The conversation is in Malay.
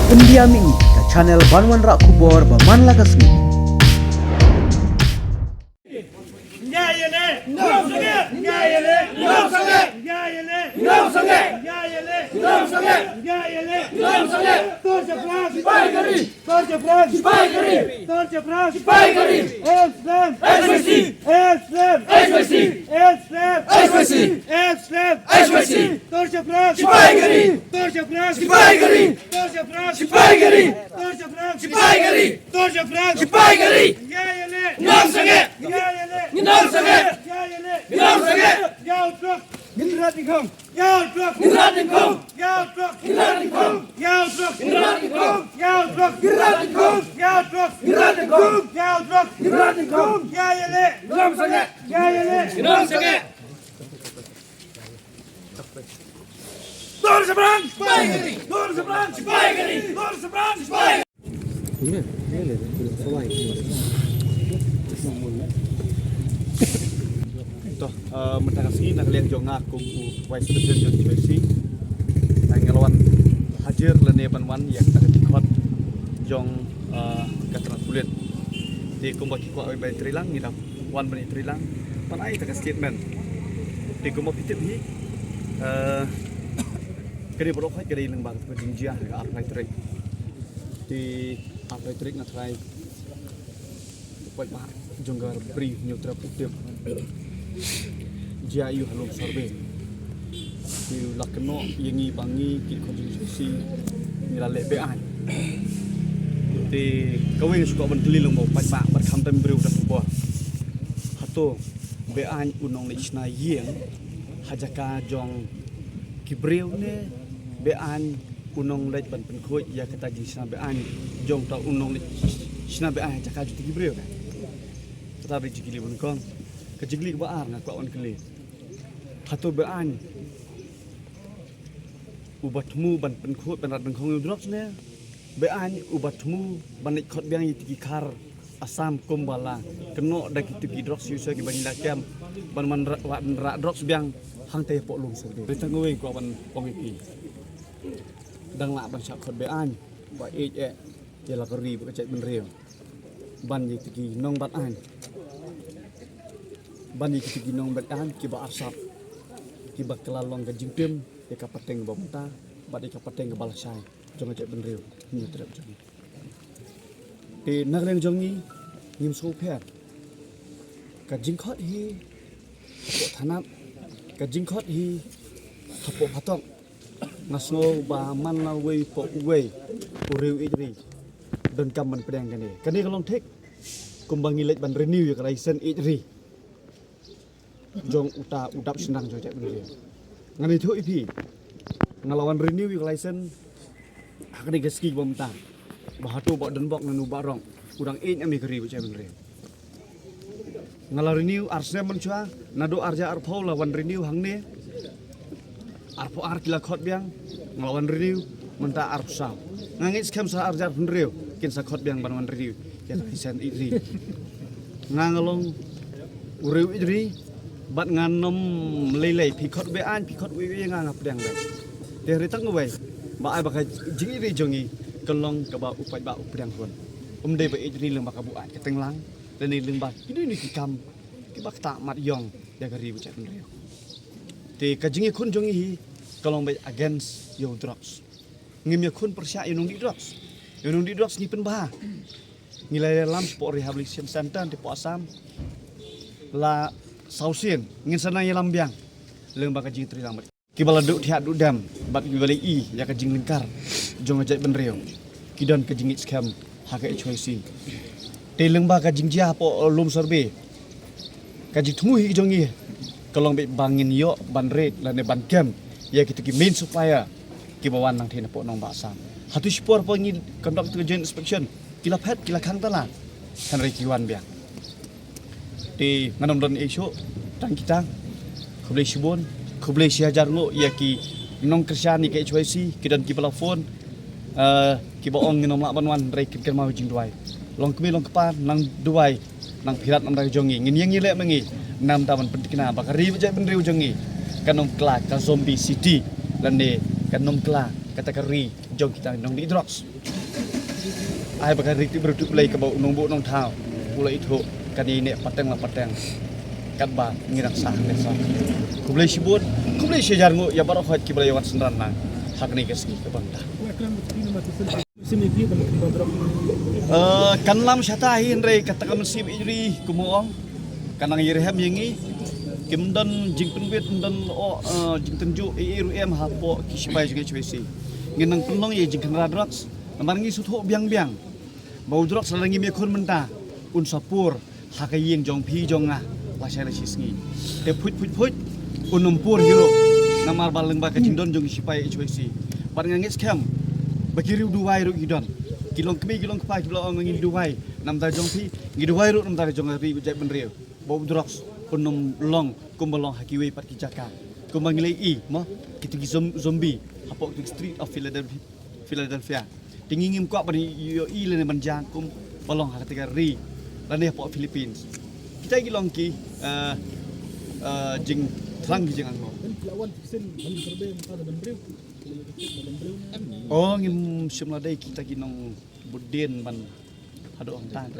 Pendiami ke channel Banwan Rak Kubor Baman Lakasmi. Mentakasi nak liang jong aku vice president jong Chelsea ngelawan hadir lene banwan yang tak dikot jong katrat kulit di kumba kikwa by Trilang ni dah wan bani Trilang pan ai tak statement di kumba pitip hi kedi borok hai kedi lembang ke jingjia ke apply trick di apply trick nak try buat bah jonggar brief nyutra putih Jia yu halong sorbe di lakno yengi bangi ki konstitusi nilale bean di kawin suka benteli lo mau pak berkham tem briu dah buah hato bean unong lechna yeng hajaka jong kibriu ne bean unong lech ban penkhoi ya kata jisna bean jong ta unong lechna bean hajaka juti kibriu kan kata bijigili bunkong kejigli baar ngaku awan keli hatu bean ubatmu ban penkhut ban rat bengkhong drops ne bean ubatmu ban ikot biang yiti kar asam kumbala keno da kitu ki drops yusa ki ban lakem ban man rat drops biang hang te pok lung sebe rita ngwe ko ban pong iki dang la ban sak khot bean ba e ya la kari ba cek ben rew ban yiti ki nong bat an bani kita ginong beran kiba asap kiba kelalong ke jingpim ke kapateng bomta badi kapateng ke balasai jong cek benriu ni terap jong di nagreng jongi ngim soper ka jingkhot hi po thanap ka jingkhot hi po patong ngasno ba man la we po we uriu ijri don kam man pedang kani kalong thek kumbangi lek ban renew ya raisen ijri jong udap senang jo cek bener ngani thu ipi ngalawan renew yung license hakni geski bomta bahatu bok den bok nanu barong udang in ami keri cek bener ngala renew arsne menchua nado arja arpau lawan renew hangne arpo ar kila khot biang ngalawan renew menta arpsa ngangit scam sa arja bener kin sa khot biang banwan renew ya license idri ngangalong ureu idri bat nganom lelei pikot bean pikot wi nga ngap dang dang de ritang ngwe ba ai ba ka jingi ri jongi kelong ka ba upai ba updang kon de ba ejri leng ba ka buat ke tenglang dan ni leng ba ini ni kam ki ba ta mat yong ya ka ri bu chat nri te ka jingi kun jongi hi kelong ba against yo drugs ngim ya kun persya yonong di drugs ni pen ba ngilai dalam sport rehabilitation center di Puasam la sausin ngin sana ya lambiang leung ba kajing tri lambat kibala duk thiat duk dam bat kibali i ya kajing lingkar jong ajai benreu kidon kajing scam haka choisin te leung ba kajing jia po lum sorbe kajing thumu hi jongi kalong be bangin yo ban red lane ban kem ya kitu ki main supaya kibawan nang thena po nong ba sam hatu sport po ngi conduct joint inspection kila pet kila khang tala kan ri kiwan biang di nganom don esok tang kita kublai sibon kublai siajar ngo ya ki nong kerjani ke choisi kidan ki telefon ki boong nginom lak banwan rei kin mau jing duai long kemi long kepan nang duai nang pirat nang jongi ngin yang ngile mengi nam taman pentikna bakari bejai benriu jongi kanom kla ka zombie city lande kanom kla kata kari jong kita nong di drugs ai bakal riti berutuk play ke bau nong bu nong thao mulai itu kan ini pateng lah pateng kat ba ngirak sah ne sah ku boleh sibut ku boleh sejar ngu ya baru khot ki boleh wat sendran nang hak ni keski ke bangta kan lam syata hin re kata kam sim iri kumuong kanang yirham yangi kim dan jing penbet dan jing tenju iru em hapo kisipai juga cuisi nginang penong ye jing kenra drugs namangi sutho biang bau drugs langi me khon menta un sapur hakayeng jong pi jong nga wasai sisngi te put unum pur hiro namar baleng ba kajing don jong kisipai cuisi bar ngangis kem bakiriu duwai ru gidon kilong kemi kilong kepai kilong ngin duwai nam ta jong pi ngiduwai ru nam ta jong ri jai benriu bau drugs unum long kumbalong hakiwe pat kijaka kumanglei I mo kitigi zombie hapok di street of Philadelphia tingingim ko bani yo I le manjang kum balong haketika ri lane hapok Philippines kita gilong ki jing trang jing anglo oh ngim simla dai kita ginong budin ban hado ang tan